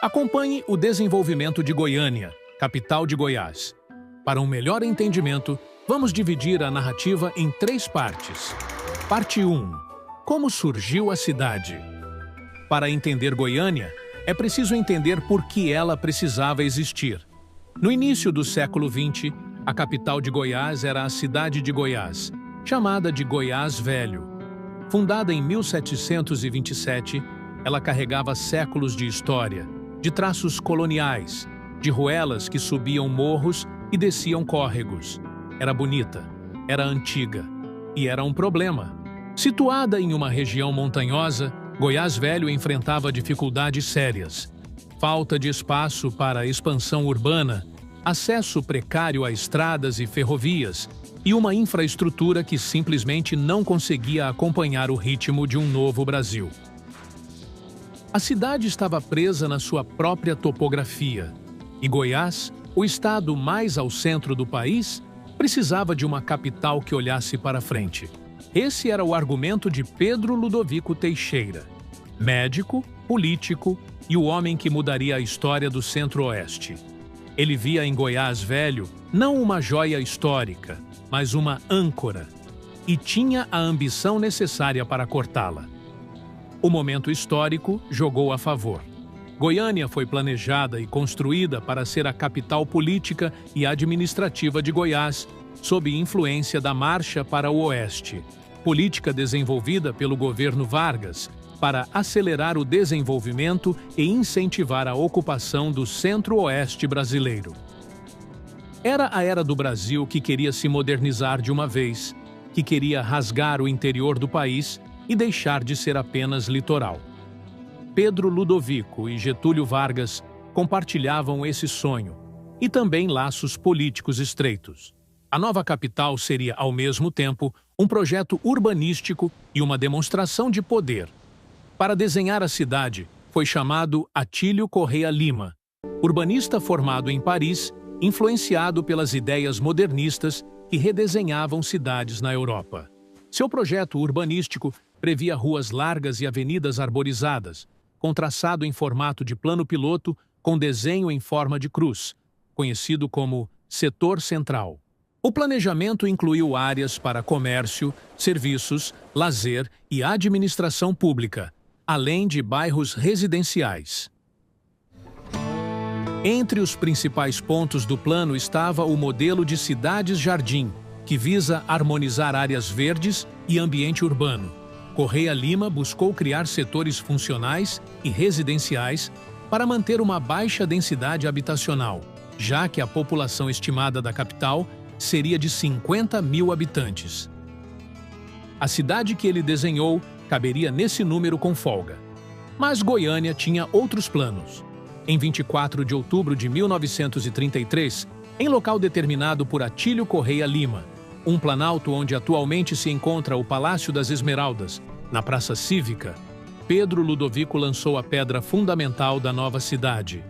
Acompanhe o desenvolvimento de Goiânia, capital de Goiás. Para um melhor entendimento, vamos dividir a narrativa em 3 partes. Parte 1. Como surgiu a cidade? Para entender Goiânia, é preciso entender por que ela precisava existir. No início do século XX, a capital de Goiás era a cidade de Goiás, chamada de Goiás Velho. Fundada em 1727, ela carregava séculos de história, de traços coloniais, de ruelas que subiam morros e desciam córregos. Era bonita, era antiga e era um problema. Situada em uma região montanhosa, Goiás Velho enfrentava dificuldades sérias. Falta de espaço para a expansão urbana, acesso precário a estradas e ferrovias e uma infraestrutura que simplesmente não conseguia acompanhar o ritmo de um novo Brasil. A cidade estava presa na sua própria topografia, e Goiás, o estado mais ao centro do país, precisava de uma capital que olhasse para frente. Esse era o argumento de Pedro Ludovico Teixeira, médico, político e o homem que mudaria a história do Centro-Oeste. Ele via em Goiás Velho não uma joia histórica, mas uma âncora, e tinha a ambição necessária para cortá-la. O momento histórico jogou a favor. Goiânia foi planejada e construída para ser a capital política e administrativa de Goiás, sob influência da Marcha para o Oeste, política desenvolvida pelo governo Vargas para acelerar o desenvolvimento e incentivar a ocupação do Centro-Oeste brasileiro. Era a era do Brasil que queria se modernizar de uma vez, que queria rasgar o interior do país e deixar de ser apenas litoral. Pedro Ludovico e Getúlio Vargas compartilhavam esse sonho e também laços políticos estreitos. A nova capital seria, ao mesmo tempo, um projeto urbanístico e uma demonstração de poder. Para desenhar a cidade, foi chamado Atílio Correia Lima, urbanista formado em Paris, influenciado pelas ideias modernistas que redesenhavam cidades na Europa. Seu projeto urbanístico previa ruas largas e avenidas arborizadas, com traçado em formato de plano piloto com desenho em forma de cruz, conhecido como Setor Central. O planejamento incluiu áreas para comércio, serviços, lazer e administração pública, além de bairros residenciais. Entre os principais pontos do plano estava o modelo de cidades-jardim, que visa harmonizar áreas verdes e ambiente urbano. Correia Lima buscou criar setores funcionais e residenciais para manter uma baixa densidade habitacional, já que a população estimada da capital seria de 50 mil habitantes. A cidade que ele desenhou caberia nesse número com folga. Mas Goiânia tinha outros planos. Em 24 de outubro de 1933, em local determinado por Atílio Correia Lima, um planalto onde atualmente se encontra o Palácio das Esmeraldas, na Praça Cívica, Pedro Ludovico lançou a pedra fundamental da nova cidade.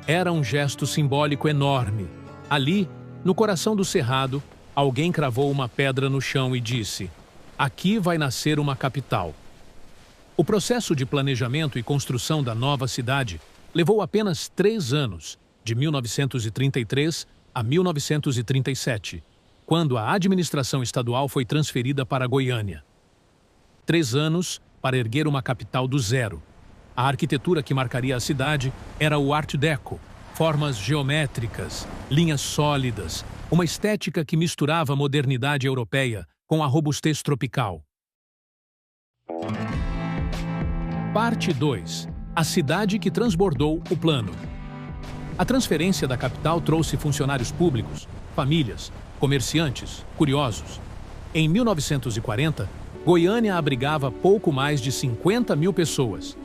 Era um gesto simbólico enorme. Ali, no coração do cerrado, alguém cravou uma pedra no chão e disse: "Aqui vai nascer uma capital." O processo de planejamento e construção da nova cidade levou apenas 3 anos, de 1933 a 1937, quando a administração estadual foi transferida para Goiânia. 3 anos para erguer uma capital do zero. A arquitetura que marcaria a cidade era o Art Deco, formas geométricas, linhas sólidas, uma estética que misturava a modernidade europeia com a robustez tropical. Parte 2. A cidade que transbordou o plano. A transferência da capital trouxe funcionários públicos, famílias, comerciantes, curiosos. Em 1940, Goiânia abrigava pouco mais de 50 mil pessoas.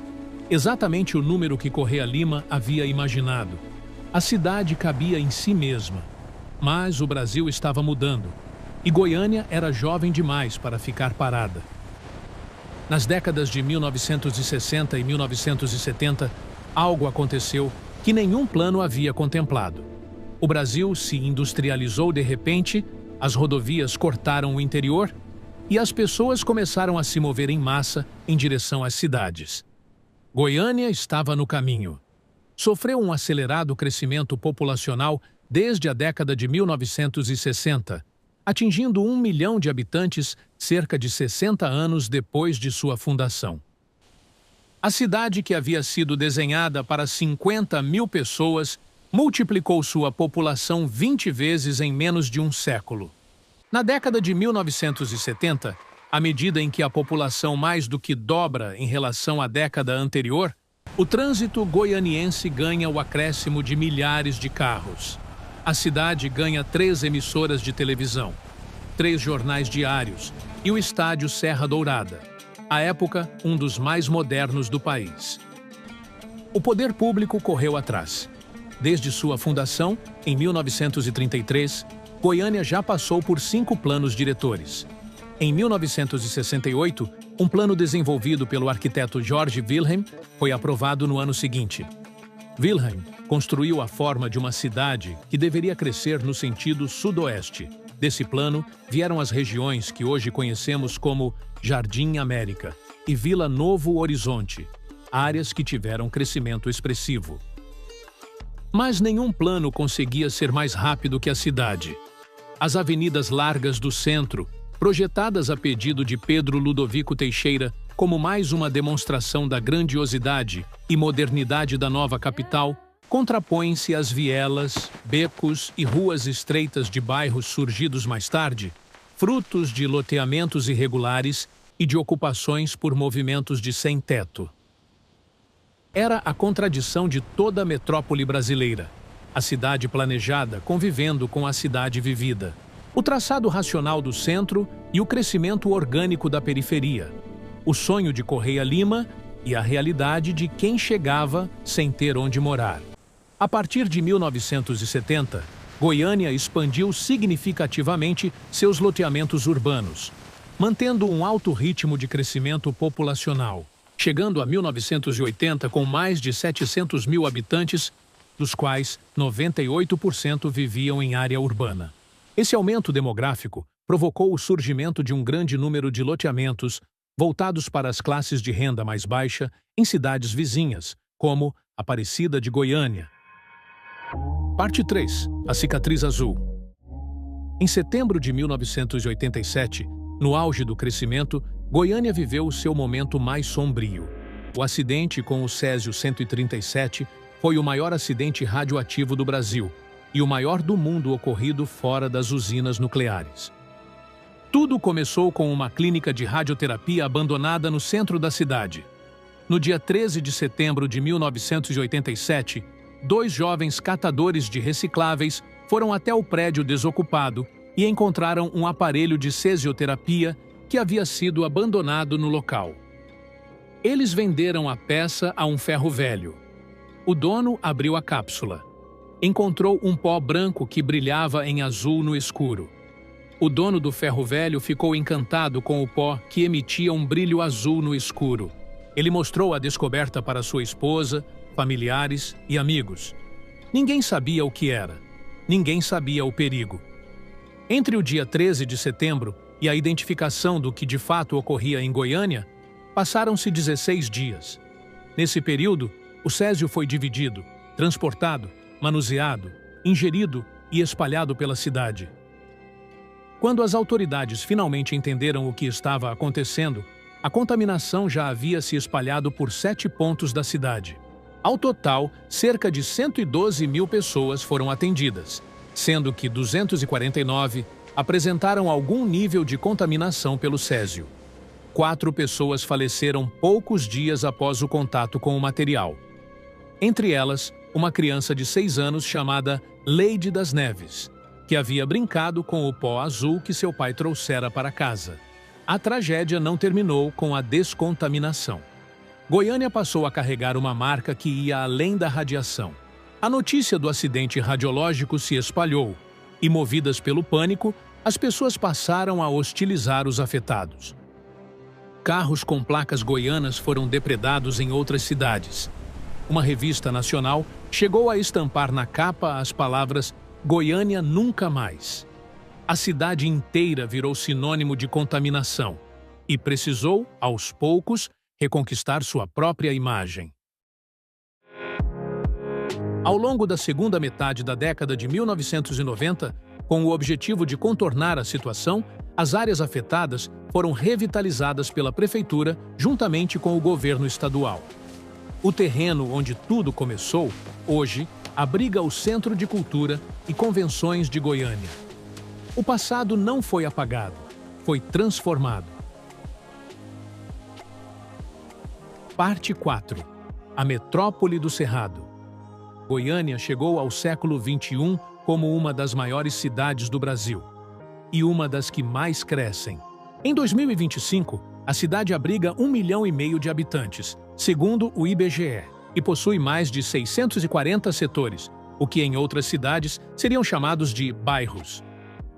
Exatamente o número que Correia Lima havia imaginado. A cidade cabia em si mesma. Mas o Brasil estava mudando, e Goiânia era jovem demais para ficar parada. Nas décadas de 1960 e 1970, algo aconteceu que nenhum plano havia contemplado. O Brasil se industrializou de repente, as rodovias cortaram o interior e as pessoas começaram a se mover em massa em direção às cidades. Goiânia estava no caminho. Sofreu um acelerado crescimento populacional desde a década de 1960, atingindo 1 milhão de habitantes cerca de 60 anos depois de sua fundação. A cidade, que havia sido desenhada para 50 mil pessoas, multiplicou sua população 20 vezes em menos de um século. Na década de 1970, à medida em que a população mais do que dobra em relação à década anterior, o trânsito goianiense ganha o acréscimo de milhares de carros. A cidade ganha 3 emissoras de televisão, 3 jornais diários e o estádio Serra Dourada, à época um dos mais modernos do país. O poder público correu atrás. Desde sua fundação, em 1933, Goiânia já passou por 5 planos diretores. Em 1968, um plano desenvolvido pelo arquiteto Georg Wilhelm foi aprovado no ano seguinte. Wilhelm construiu a forma de uma cidade que deveria crescer no sentido sudoeste. Desse plano, vieram as regiões que hoje conhecemos como Jardim América e Vila Novo Horizonte, áreas que tiveram crescimento expressivo. Mas nenhum plano conseguia ser mais rápido que a cidade. As avenidas largas do centro, projetadas a pedido de Pedro Ludovico Teixeira como mais uma demonstração da grandiosidade e modernidade da nova capital, contrapõem-se às vielas, becos e ruas estreitas de bairros surgidos mais tarde, frutos de loteamentos irregulares e de ocupações por movimentos de sem-teto. Era a contradição de toda a metrópole brasileira, a cidade planejada convivendo com a cidade vivida, o traçado racional do centro e o crescimento orgânico da periferia, o sonho de Correia Lima e a realidade de quem chegava sem ter onde morar. A partir de 1970, Goiânia expandiu significativamente seus loteamentos urbanos, mantendo um alto ritmo de crescimento populacional, chegando a 1980 com mais de 700 mil habitantes, dos quais 98% viviam em área urbana. Esse aumento demográfico provocou o surgimento de um grande número de loteamentos voltados para as classes de renda mais baixa em cidades vizinhas, como Aparecida de Goiânia. Parte 3. A cicatriz azul. Em setembro de 1987, no auge do crescimento, Goiânia viveu o seu momento mais sombrio. O acidente com o Césio 137 foi o maior acidente radioativo do Brasil e o maior do mundo ocorrido fora das usinas nucleares. Tudo começou com uma clínica de radioterapia abandonada no centro da cidade. No dia 13 de setembro de 1987, 2 jovens catadores de recicláveis foram até o prédio desocupado e encontraram um aparelho de cesioterapia que havia sido abandonado no local. Eles venderam a peça a um ferro velho. O dono abriu a cápsula. Encontrou um pó branco que brilhava em azul no escuro. O dono do ferro velho ficou encantado com o pó que emitia um brilho azul no escuro. Ele mostrou a descoberta para sua esposa, familiares e amigos. Ninguém sabia o que era. Ninguém sabia o perigo. Entre o dia 13 de setembro e a identificação do que de fato ocorria em Goiânia, passaram-se 16 dias. Nesse período, o césio foi dividido, transportado, manuseado, ingerido e espalhado pela cidade. Quando as autoridades finalmente entenderam o que estava acontecendo, a contaminação já havia se espalhado por 7 pontos da cidade. Ao total, cerca de 112 mil pessoas foram atendidas, sendo que 249 apresentaram algum nível de contaminação pelo césio. 4 pessoas faleceram poucos dias após o contato com o material. Entre elas, uma criança de 6 anos chamada Leide das Neves, que havia brincado com o pó azul que seu pai trouxera para casa. A tragédia não terminou com a descontaminação. Goiânia passou a carregar uma marca que ia além da radiação. A notícia do acidente radiológico se espalhou e, movidas pelo pânico, as pessoas passaram a hostilizar os afetados. Carros com placas goianas foram depredados em outras cidades. Uma revista nacional chegou a estampar na capa as palavras "Goiânia nunca mais". A cidade inteira virou sinônimo de contaminação e precisou, aos poucos, reconquistar sua própria imagem. Ao longo da segunda metade da década de 1990, com o objetivo de contornar a situação, as áreas afetadas foram revitalizadas pela prefeitura juntamente com o governo estadual. O terreno onde tudo começou, hoje, abriga o Centro de Cultura e Convenções de Goiânia. O passado não foi apagado, foi transformado. Parte 4. A Metrópole do Cerrado. Goiânia chegou ao século XXI como uma das maiores cidades do Brasil e uma das que mais crescem. Em 2025, a cidade abriga 1,5 milhão de habitantes, segundo o IBGE, e possui mais de 640 setores, o que em outras cidades seriam chamados de bairros.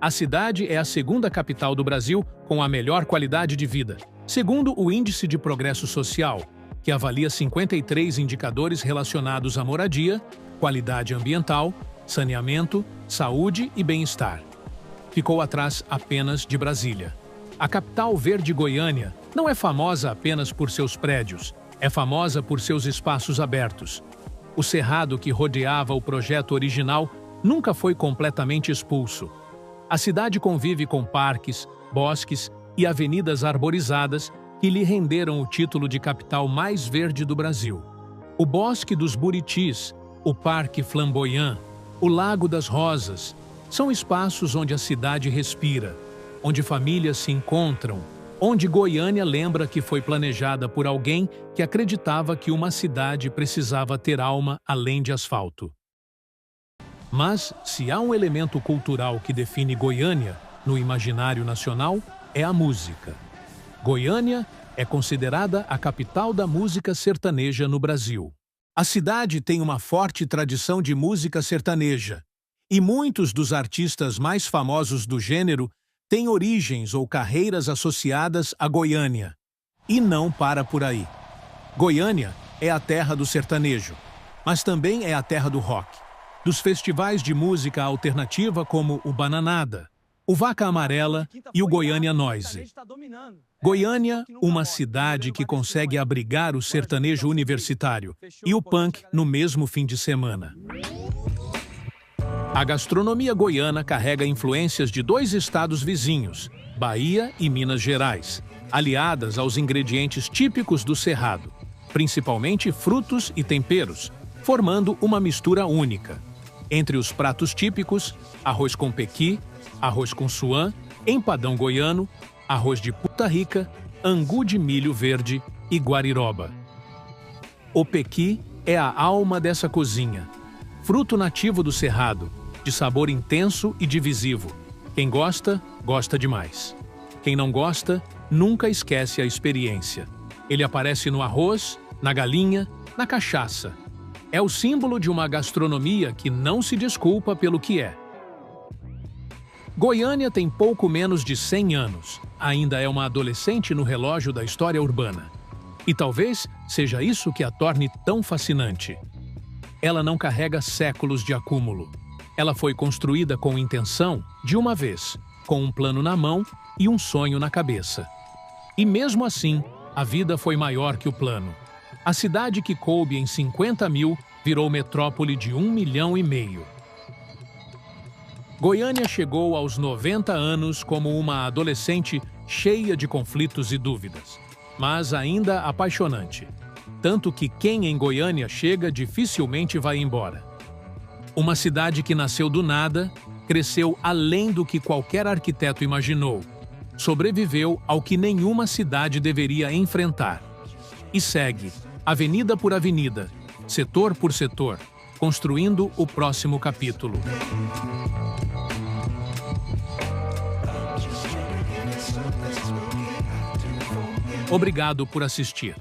A cidade é a segunda capital do Brasil com a melhor qualidade de vida, segundo o Índice de Progresso Social, que avalia 53 indicadores relacionados à moradia, qualidade ambiental, saneamento, saúde e bem-estar. Ficou atrás apenas de Brasília. A capital verde Goiânia não é famosa apenas por seus prédios, é famosa por seus espaços abertos. O cerrado que rodeava o projeto original nunca foi completamente expulso. A cidade convive com parques, bosques e avenidas arborizadas que lhe renderam o título de capital mais verde do Brasil. O Bosque dos Buritis, o Parque Flamboyant, o Lago das Rosas, são espaços onde a cidade respira, onde famílias se encontram, onde Goiânia lembra que foi planejada por alguém que acreditava que uma cidade precisava ter alma além de asfalto. Mas, se há um elemento cultural que define Goiânia no imaginário nacional, é a música. Goiânia é considerada a capital da música sertaneja no Brasil. A cidade tem uma forte tradição de música sertaneja, e muitos dos artistas mais famosos do gênero têm origens ou carreiras associadas a Goiânia. E não para por aí. Goiânia é a terra do sertanejo, mas também é a terra do rock, dos festivais de música alternativa como o Bananada, o Vaca Amarela e o Goiânia Noise. Goiânia, uma cidade que consegue abrigar o sertanejo universitário e o punk no mesmo fim de semana. A gastronomia goiana carrega influências de 2 estados vizinhos, Bahia e Minas Gerais, aliadas aos ingredientes típicos do Cerrado, principalmente frutos e temperos, formando uma mistura única. Entre os pratos típicos, arroz com pequi, arroz com suã, empadão goiano, arroz de Puta Rica, angu de milho verde e guariroba. O pequi é a alma dessa cozinha, fruto nativo do Cerrado, de sabor intenso e divisivo. Quem gosta, gosta demais. Quem não gosta, nunca esquece a experiência. Ele aparece no arroz, na galinha, na cachaça. É o símbolo de uma gastronomia que não se desculpa pelo que é. Goiânia tem pouco menos de 100 anos. Ainda é uma adolescente no relógio da história urbana. E talvez seja isso que a torne tão fascinante. Ela não carrega séculos de acúmulo. Ela foi construída com intenção de uma vez, com um plano na mão e um sonho na cabeça. E mesmo assim, a vida foi maior que o plano. A cidade que coube em 50 mil virou metrópole de 1,5 milhão. Goiânia chegou aos 90 anos como uma adolescente cheia de conflitos e dúvidas, mas ainda apaixonante. Tanto que quem em Goiânia chega dificilmente vai embora. Uma cidade que nasceu do nada, cresceu além do que qualquer arquiteto imaginou, sobreviveu ao que nenhuma cidade deveria enfrentar. E segue, avenida por avenida, setor por setor, construindo o próximo capítulo. Obrigado por assistir.